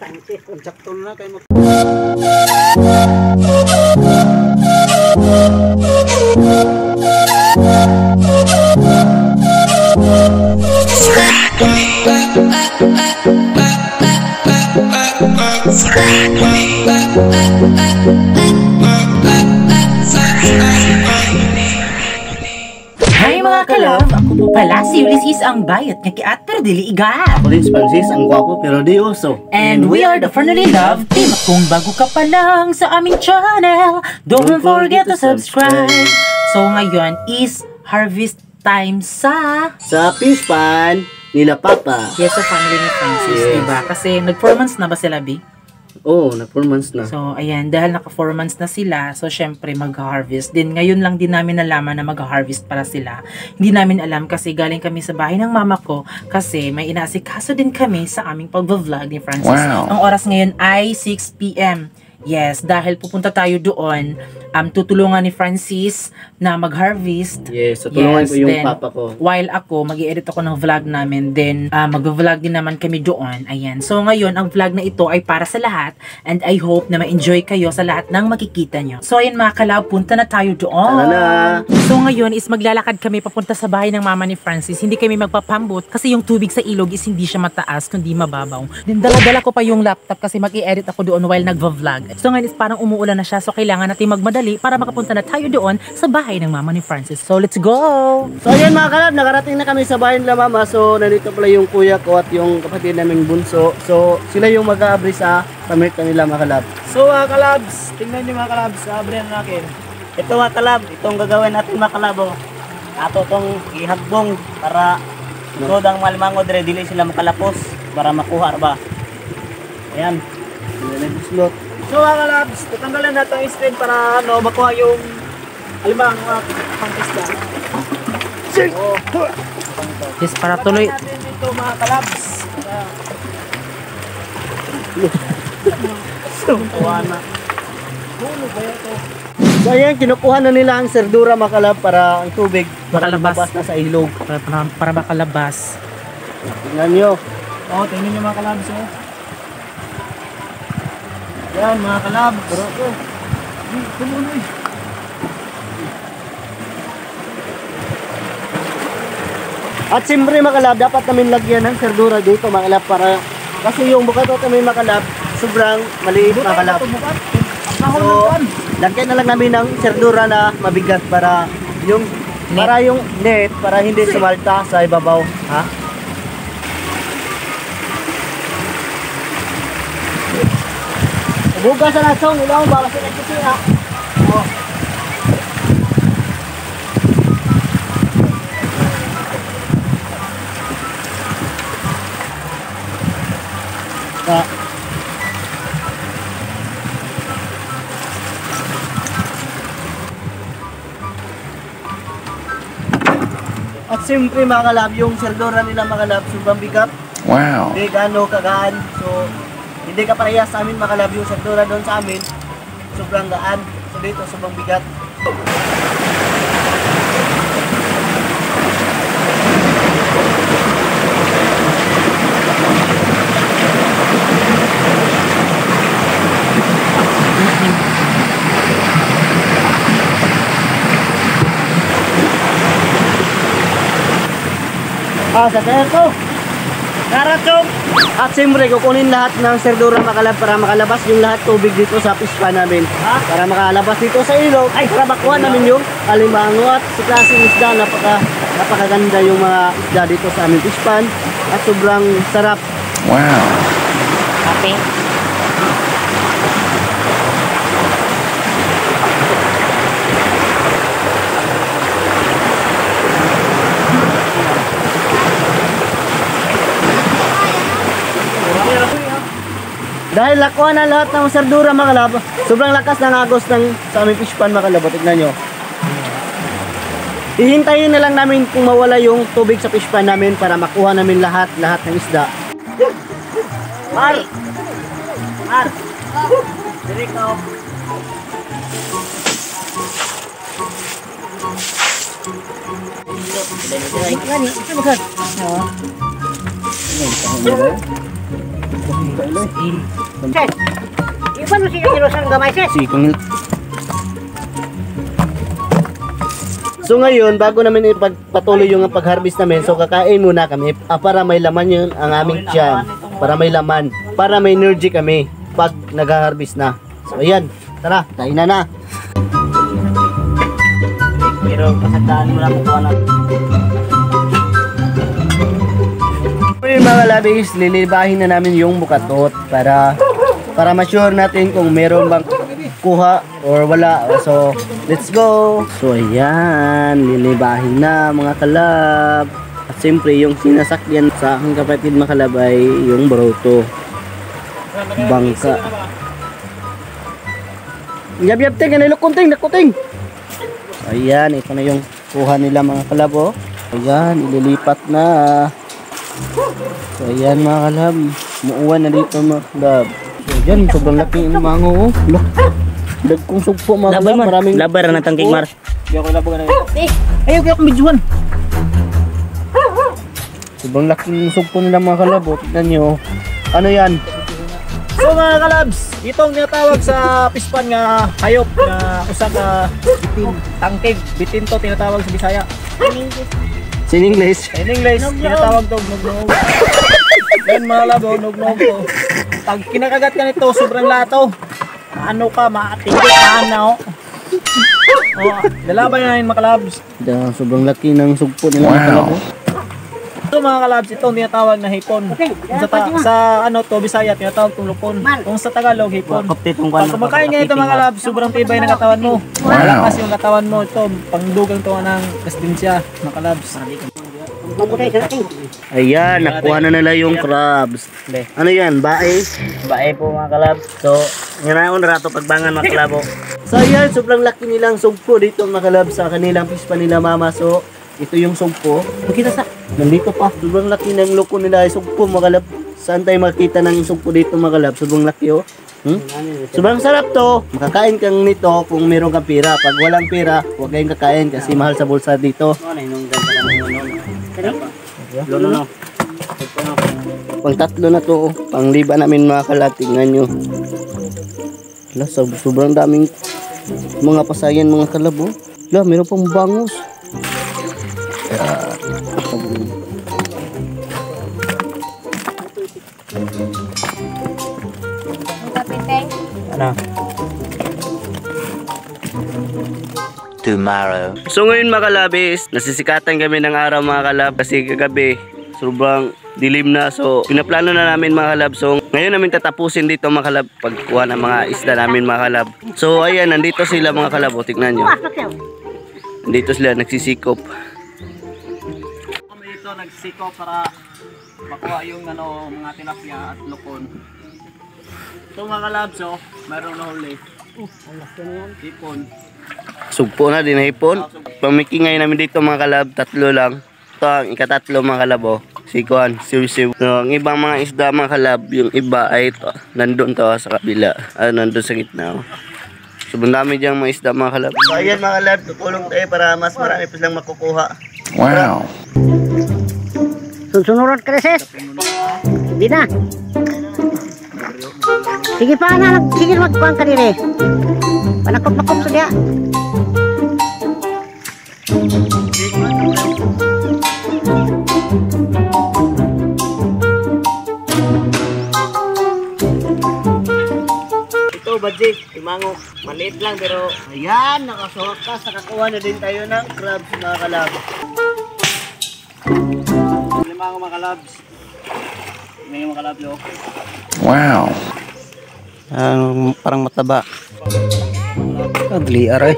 Tangke, konsepto na kayo mag... Hi mga kalove! Ako po pala si Ulysses ang bayot nga kiat pero dili igat. Ako din si Francis, ang gwapo pero di uso. And we are the Fernally Love Team. Kung bago ka pa lang sa aming channel, don't forget to subscribe. So ngayon is harvest time sa fish pan nila Papa. yes, sa family ni Francis, Yes. diba? Kasi nag-4 months na ba sila, B? Oo, na 4 months na. So, ayan, dahil naka 4 months na sila, so syempre mag-harvest. Din ngayon lang din namin nalaman na mag-harvest para sila. Hindi namin alam kasi galing kami sa bahay ng mama ko kasi may inaasikaso din kami sa aming pag-vlog ni Francis. Wow. Ang oras ngayon ay 6 PM. Yes, dahil pupunta tayo doon, tutulungan ni Francis na mag-harvest. Yes, so tulungan ko yung then, papa ko. While ako, mag-i-edit ako ng vlog namin, then mag-vlog din naman kami doon. Ayan. So ngayon, ang vlog na ito ay para sa lahat and I hope na ma-enjoy kayo sa lahat ng makikita nyo. So ayan mga kalab, punta na tayo doon. Tara na! So ngayon is maglalakad kami papunta sa bahay ng mama ni Francis. Hindi kami magpapambot kasi yung tubig sa ilog is hindi siya mataas kundi mababaw. Then dala-dala ko pa yung laptop kasi mag-i-edit ako doon while nagva-vlog. So ngayon is parang umuulan na siya so kailangan natin magmadali para makapunta na tayo doon sa bahay ng mama ni Francis. So let's go! So ayan mga kalab, nakarating na kami sa bahay nila Mama. So nandito pala yung kuya ko at yung kapatid naming bunso. So sila yung mag-aabri sa pamilya nila mga kalab. So mga kalabs, tingnan nyo mga kalabs, abrihan natin. Ito mga kalab, itong gagawin natin mga kalabo. Ato itong ihagbong para good ang malmangod, dili sila makalapos para makuha ba. Ayan. Slot. So mga kalabs, tatanggalan natin ang stem para makuha yung alimang pang-isda. Oh. Yes, para tuloy. Natin dito mga kalabs. Tuwa na. Puno ba ito? So ayan, kinukuha na nila ang serdura mga kalab para ang tubig para Makalabas. lumabas na sa ilog. Para makalabas. Tingnan nyo. Oh, tingnan nyo mga kalabs oh. Yan mga kalabs. Pero ito. Tumuloy. At siyempre mga kalab, dapat namin lagyan ng serdura dito mga kalab para kasi yung bukatot namin mga kalab sobrang maliit mga kalab. So, lagyan na lang namin ng serdura na mabigat para yung net para hindi sumalta sa ibabaw, ha? Bugas na song, ilaw ba kasi nagkusina. Oh. At siyempre mga kalab, yung serdura nila mga kalab, sobrang bigat. Wow. Hindi gaano kagaan. So, hindi ka parehas sa amin mga kalab, yung serdura doon sa amin, sobrang gaan. So dito, sobrang bigat. Sa kaya to. Karatong! At siyempre, kukunin lahat ng serdura makalab para makalabas yung lahat tubig dito sa fish pan namin. Para makalabas dito sa ilog, para makuha namin yung alimango at sa klaseng isda. Napakaganda yung mga isda dito sa aming fish pan. At sobrang sarap. Wow. Okay. Dahil nakuha na lahat ng serdura makalab, sobrang lakas ng agos ng sa aming fish pan makalab. Tignan nyo. Hihintayin na lang namin kung mawala yung tubig sa fish pan namin para makuha namin lahat ng isda. Mar! Mar! Diri ka oh. Iban mo siya kinusan gamay sis. So ngayon, bago namin ipagpatuloy yung pag-harvest namin, so kakain muna kami para may laman yun ang aming tiyan. Para may laman. Para may energy kami pag nag-harvest na. So ayan, tara, kain na. Pero pasagdaan mo lang kung ano. Ngayon mga labis, lilibahin na namin yung bukatot para ma-sure natin kung meron bang kuha or wala. So, let's go! So, ayan, lilibahin na mga kalab. At siyempre, yung sinasakyan sa aking kapatid mga kalab ay yung broto. Bangka. Yab, ting, nakuting! Ayan, ito na yung kuha nila mga kalab, oh. Ayan, ililipat na. So, ayan mga kalab. Muuwan na dito mga kalab. So, ayan, sobrang laki yung mango, oh. Dagkong sugpo mga kalab. Maraming Labar na tangkig Mars. Ayaw kaya akong bidyuhan. sobrang laking sugpo nila mga kalab, oh. Tignan nyo. Ano yan? So mga kalabs, itong tinatawag sa pispan nga hayop na usa ka tangkig, bitin to tinatawag sa Bisaya. Sin English? In English, tinatawag to nugnog. Yan mga labo, nugnog to. Pag kinakagat ka nito, sobrang lato. Ano ka, maatingin na oh. Oh, lalaban na yun mga kalabs. Sobrang laki ng sugpo nila mga kalab, oh. So mga kalabs, itong tinatawag na hipon. Kung sa ano to, Bisaya, tinatawag itong lupon. Kung sa Tagalog, hipon. Pag kumakain nga ito mga kalabs, sobrang tibay ng katawan mo. Malakas yung katawan mo. Ito, pangdugang to ng kasdinsya, mga kalabs. Ayan, nakuha na nila yung crabs. Ano yan? Bae? Bae po mga kalabs. So, nganaon rato pagbangan mga kalabo. So ayan, sobrang laki nilang sugpo dito mga kalab sa kanilang pispan nila mama. So, ito yung sugpo. Makita sa, nandito pa. Sobrang laki ng loko nila ay sugpo mga kalab. Saan tayo makita ng sugpo dito mga kalab? Sobrang laki, oh. Sobrang sarap to. Makakain kang nito kung meron kang pera. Pag walang pera, huwag kayong kakain kasi mahal sa bulsa dito. Lono. Pang tatlo na to, oh. Pang liba namin mga kalab. Tingnan nyo. Wala, sobrang daming mga pasayan mga kalab, oh. Wala, meron pang bangus. Ano? Tomorrow. So ngayon mga kalabis, nasisikatan kami ng araw mga kalab kasi kagabi sobrang dilim na. So pinaplano na namin mga kalab. So ngayon namin tatapusin dito mga kalab pagkuha ng mga isda namin mga kalab. So ayan, nandito sila mga kalab. O, tignan nyo. Nandito sila nagsisikop. Kami dito nagsiko para makuha yung ano, mga tilapia at lukon. So mga kalabs, oh, mayroong nahuli. Hipon. Sugpo na din hipon. Pamiki ngayon namin dito mga kalab, tatlo lang. Ito ang ikatatlo mga kalab, oh. Sikuan, siw-siw. So, ang ibang mga isda mga kalab, yung iba ay ito. Nandun to sa kabila. Nandun sa gitna, oh. So, dami diyang mga isda mga kalab. So, ayan mga kalab, tutulong tayo para mas marami pa silang makukuha. Wow. Sunod ka sis. Hindi na. Sige pa na, sige magpang ka dire. Panakop-nakop sa dia. Ito, budget, timango. Maliit lang pero ayan, nakasuot ka. Nakakuha na din tayo ng crabs mga kalab. Limang mga kalabs. May mga kalabs, oh. Wow. Parang mataba. Ugly, aray.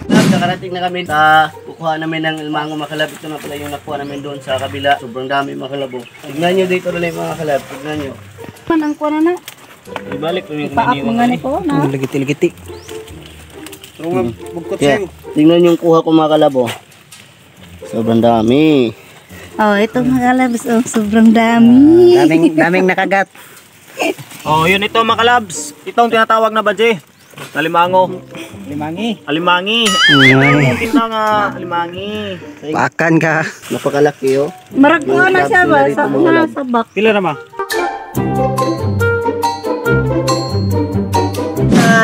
Nakarating na kami sa kukuha namin ng ilmango mga kalab. Ito na pala yung nakuha namin doon sa kabila. Sobrang dami mga kalab. Tignan nyo dito na yung mga kalab. Tignan nyo. Manang ko na na. Ibalik ko yung Paak mga ni ko na. Ligiti-ligiti. Pero nga, bugkot Yeah. sa'yo. Tingnan yung kuha ko mga kalab. Oh. Sobrang dami. Oh, ito mga kalabs, oh, sobrang dami. Daming nakagat. Oh, yun ito mga kalabs. Itong tinatawag na badje. Na limango. Alimangi. Mungkin na nga, alimangi. Pakan ka. Napakalaki oh. Marag ko na siya ba? Sa bak. Pila naman?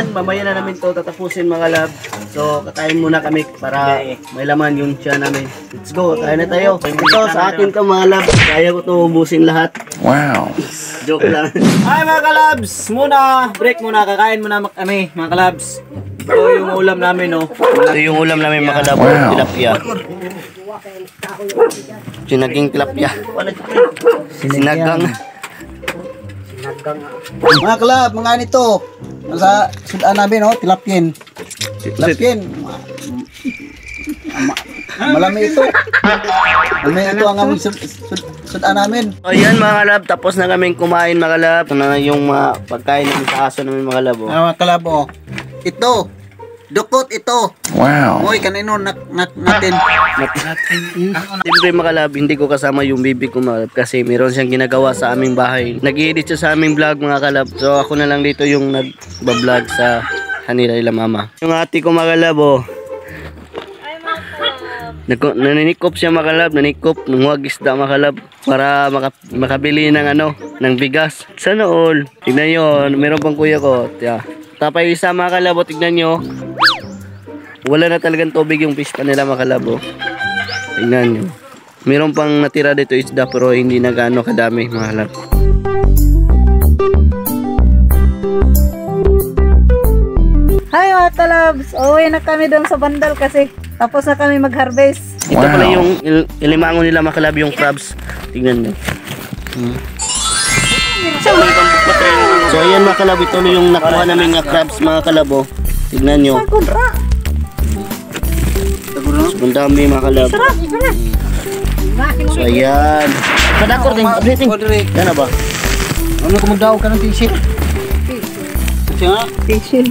Mamaya na namin to tatapusin mga lab. So kakain muna kami para may laman yung tiyan namin. Let's go, kain na tayo. Ito sa akin to mga lab. Kaya ko to ubusin lahat. Wow. Joke lang. Ay mga kalabs, break muna, kakain muna kami mga kalabs. Ito yung ulam namin no. Ito yung ulam namin mga lab. Wow. Tilapia. Sinaging tilapia. Sinagang. Mga kalab, mga nito. Sa sudan namin, oh, tilapien. Tilapien. Malami ito. Malami ito ang aming sudan namin. So yan mga lab, tapos na kaming kumain mga lab. Ito na yung mga pagkain namin sa aso namin mga lab. Oh. Mga kalab, oh. Ito. Dukot ito. Wow. Moy, kanino natin. Siyempre mga lab, hindi ko kasama yung bibi ko mga lab kasi meron siyang ginagawa sa aming bahay. Nag-i-edit siya sa aming vlog mga kalab. So ako na lang dito yung nag-vlog sa kanila nila mama. Yung ate ko mga lab oh. Nanikop siya mga kalab, nanikop ng huwag isda mga kalab para makabili ng ng bigas. Sana all. Tignan nyo, meron pang kuya ko. Yeah. Tapay isa mga kalabo, tignan nyo. Wala na talagang tubig yung fish pa nila mga kalabo. Tignan nyo. Meron pang natira dito isda pero hindi na gaano kadami mga kalabo. Hi mga kalabs, uwi na kami doon sa bandal kasi tapos na kami mag-harvest. Ito pala yung ilimango nila mga kalabo, yung crabs. Tignan nyo. So ayan mga kalabo, ito yung nakuha namin nga crabs mga kalabo. Tignan nyo. Ang dami mga kalabo. So ayan. Kadakor din, updating. Yan na ba? Ano kung magdaw ka ng t-shirt? T-shirt.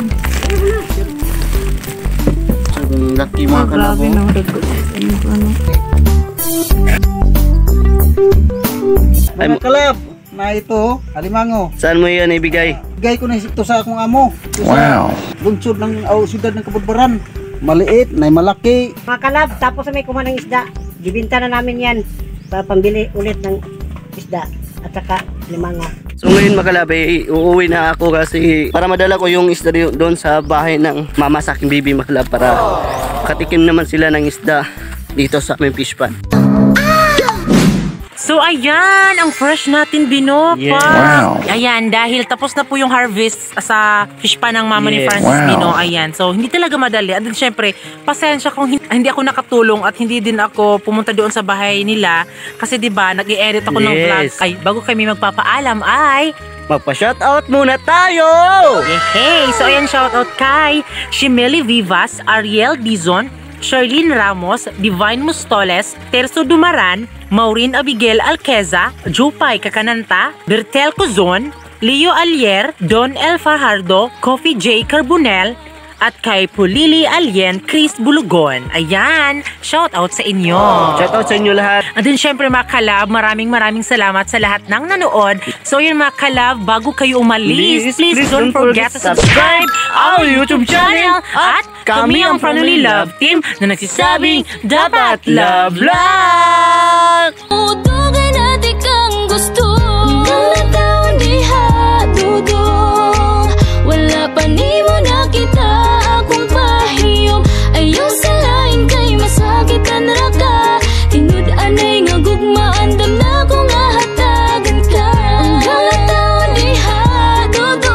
So ang laki mga kalabo. Mga kalab, na ito, alimango. Saan mo yan ibigay? Bigay ko na ito sa akong amo. Wow. Lungsod ng siyudad ng Kabudbaran. Maliit, na malaki. Mga kalab, tapos may kumuha ng isda. Gibinta na namin yan para pambili ulit ng isda at saka limango. So ngayon mga kalab, uuwi na ako kasi para madala ko yung isda doon sa bahay ng mama sa aking bibi mga kalab para katikim naman sila ng isda dito sa aming fish pan. So ayan, ang fresh natin binopa. Yes. Wow. Ayan, dahil tapos na po yung harvest sa fish pa ng mama ni Yes. Francis Wow. Bino. Ayan, so hindi talaga madali. At syempre, pasensya kung hindi ako nakatulong at hindi din ako pumunta doon sa bahay nila. Kasi diba, nag-i-edit ako ng vlog. Yes. Ay, bago kami magpapaalam ay... Magpa-shoutout muna tayo! Hey! So ayan, shoutout kay Shimeli Vivas, Ariel Dizon, Charlene Ramos, Divine Mustoles, Terso Dumaran, Maureen Abigail Alqueza, Jupay Kakananta, Bertel Cozon, Leo Alier, Don El Fajardo, Coffee J. Carbonel, at kay Pulili Alien, Chris Bulugon. Ayan, shout out sa inyo. Shoutout sa inyo lahat. And then syempre mga kalab, maraming salamat sa lahat ng nanood. So yun mga kalab, bago kayo umalis, please don't forget to subscribe our YouTube channel. At kami ang Franoli Love Team na nagsisabing dapat love lang! Utugan natin kang gusto